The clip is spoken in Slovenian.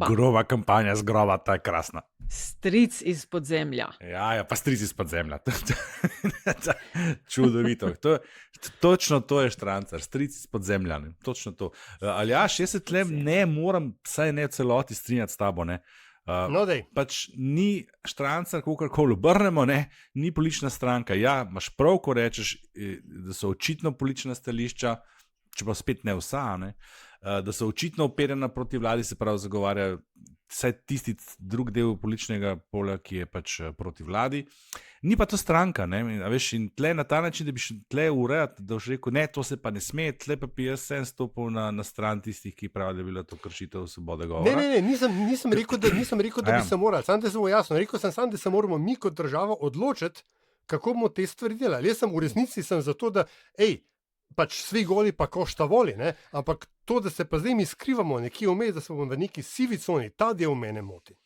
Groba kampanja z groba, ta je krasna. Stric iz podzemlja. Ja, pa stric iz podzemlja. Čudovito. Točno to je Štrancar, stric iz podzemlja. Ne? Točno to. Aljaž, jaz se tle ne moram, saj ne v celoti strinjati s tabo. Ne? Pač ni Štrancar, kakorkoli obrnemo, ni politična stranka. Ja, imaš prav, ko rečeš, da so očitno politična stališča, čeprav spet ne vsa, ne? Da so očitno operjena proti vladi, se pravi zagovarjajo vsaj tisti drug del političnega polja, ki je pač proti vladi. Ni pa to stranka, ne? Veš, in tle na ta način, da bi šel tle urejati, da boš rekel, ne, to se pa ne sme, tle pa bi jaz sem stopil na stran tistih, ki pravijo, da je bila to kršitev svobode govora. Ne, nisem rekel, da bi se morali, sam da se bo jasno, rekel sem sam, da se moramo mi kot država odločiti, kako bomo te stvari delali. Jaz sem v resnici za to, da pač svi goli pa košta voli, ne? Ampak to, da se pa zdaj mi skrivamo nekje vmes, da smo v neki sivi coni, ta del mene moti.